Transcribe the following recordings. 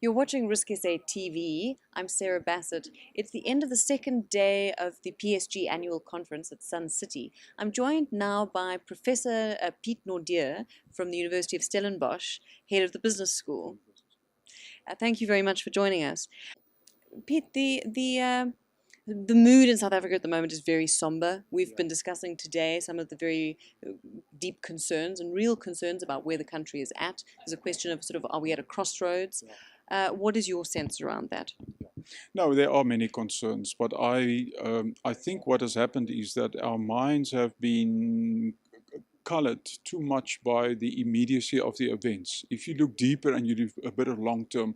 You're watching Risk SA TV. I'm Sarah Bassett. It's the end of the second day of the PSG annual conference at Sun City. I'm joined now by Professor Piet Naude from the University of Stellenbosch, head of the business school. Thank you very much for joining us. Piet, the mood in South Africa at the moment is very somber. We've been discussing today some of the very deep concerns and real concerns about where the country is at. There's a question of sort of, are we at a crossroads? What is your sense around that? No, there are many concerns, but I think what has happened is that our minds have been colored too much by the immediacy of the events. If you look deeper and you do a bit of long term,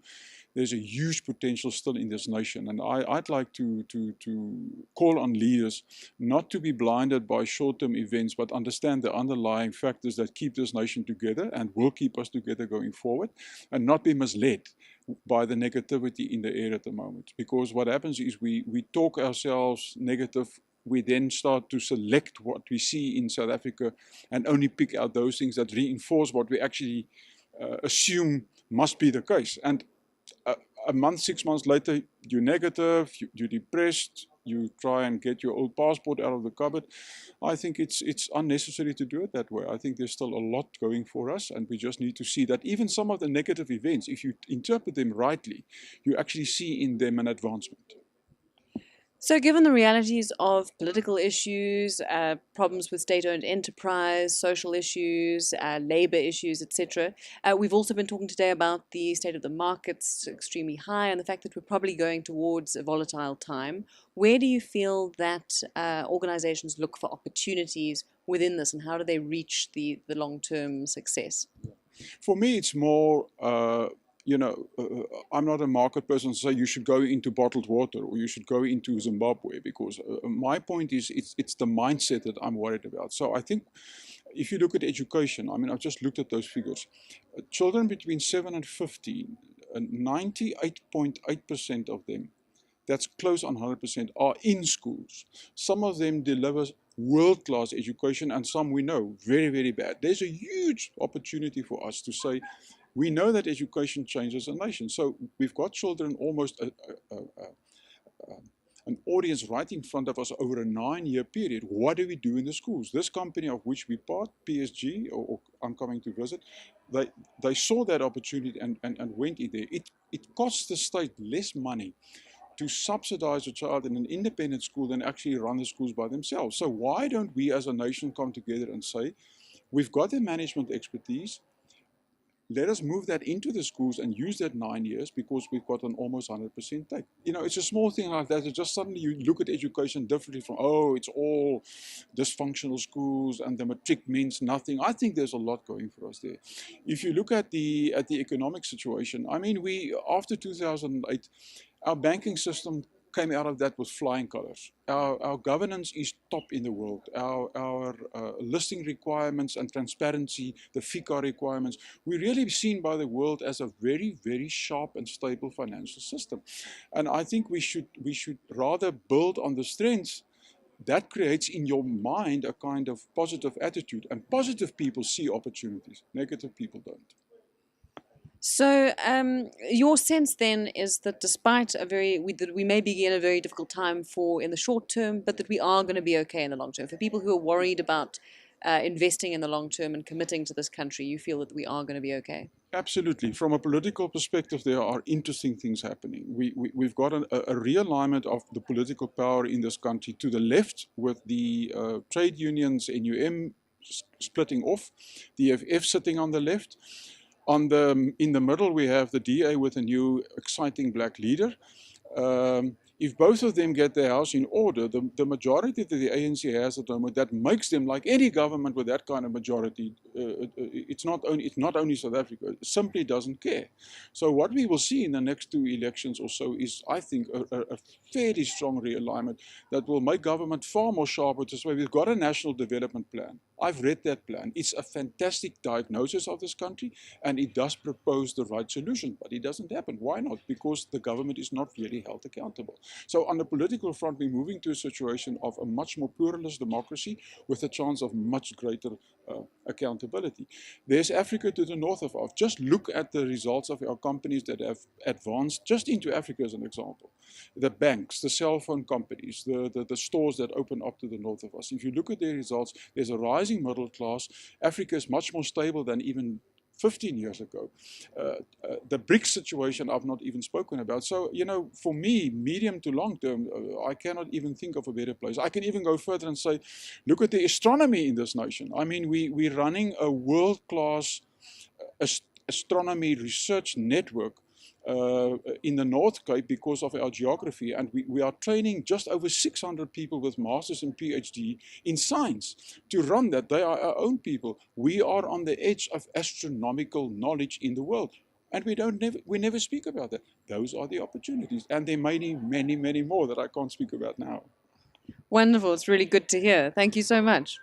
there's a huge potential still in this nation. And I'd like to call on leaders not to be blinded by short-term events, but understand the underlying factors that keep this nation together and will keep us together going forward, and not be misled by the negativity in the air at the moment. Because what happens is we talk ourselves negative. We then start to select what we see in South Africa and only pick out those things that reinforce what we actually assume must be the case. And a month, 6 months later, you're negative, you're depressed, you try and get your old passport out of the cupboard. I think it's unnecessary to do it that way. I think there's still a lot going for us, and we just need to see that even some of the negative events, if you interpret them rightly, you actually see in them an advancement. So, given the realities of political issues, problems with state-owned enterprise, social issues, labor issues, etc., we've also been talking today about the state of the markets extremely high and the fact that we're probably going towards a volatile time. Where do you feel that organizations look for opportunities within this, and how do they reach the long-term success? For me, it's more, I'm not a market person to say you should go into bottled water or you should go into Zimbabwe, because my point is it's the mindset that I'm worried about. So I think if you look at education, I mean, I've just looked at those figures. Children between 7 and 15, 98.8% of them, that's close on 100%, are in schools. Some of them deliver world-class education, and some we know very, very bad. There's a huge opportunity for us to say, we know that education changes a nation. So we've got children, almost an audience right in front of us over a 9-year period. What do we do in the schools? This company of which we part, PSG, or I'm coming to visit, they saw that opportunity and went in there. It costs the state less money to subsidize a child in an independent school than actually run the schools by themselves. So why don't we as a nation come together and say, we've got the management expertise, let us move that into the schools and use that 9 years, because we've got an almost 100% take. You know, it's a small thing like that. It's just suddenly you look at education differently from, oh, it's all dysfunctional schools and the matric means nothing. I think there's a lot going for us there. If you look at the economic situation, I mean, after 2008, our banking system came out of that with flying colors. Our governance is top in the world. Our listing requirements and transparency, the FICA requirements, we're really seen by the world as a very, very sharp and stable financial system. And I think we should rather build on the strengths that creates in your mind a kind of positive attitude. And positive people see opportunities, negative people don't. So, your sense then is that despite that we may be in a very difficult time in the short term, but that we are going to be okay in the long term. For people who are worried about investing in the long term and committing to this country, you feel that we are going to be okay? Absolutely. From a political perspective, there are interesting things happening. We've got a realignment of the political power in this country to the left, with the trade unions, NUM splitting off, the EFF sitting on the left. In the middle, we have the DA with a new exciting black leader. If both of them get their house in order, the majority that the ANC has at the moment, that makes them, like any government with that kind of majority, it's not only South Africa, it simply doesn't care. So what we will see in the next 2 elections or so is, I think, a fairly strong realignment that will make government far more sharper to say, we've got a national development plan. I've read that plan. It's a fantastic diagnosis of this country, and it does propose the right solution, but it doesn't happen. Why not? Because the government is not really held accountable. So on the political front, we're moving to a situation of a much more pluralist democracy with a chance of much greater accountability. There's Africa to the north of us. Just look at the results of our companies that have advanced just into Africa as an example. The banks, the cell phone companies, the stores that open up to the north of us. If you look at their results, there's a rising middle class. Africa is much more stable than even 15 years ago. The BRICS situation I've not even spoken about. So, for me, medium to long term, I cannot even think of a better place. I can even go further and say, look at the astronomy in this nation. I mean, we're running a world-class astronomy research network in the North Cape because of our geography, and we are training just over 600 people with masters and PhD in science to run that. They are our own people. We are on the edge of astronomical knowledge in the world, and we never speak about that. Those are the opportunities, and there are many more that I can't speak about now. Wonderful. It's really good to hear. Thank you so much.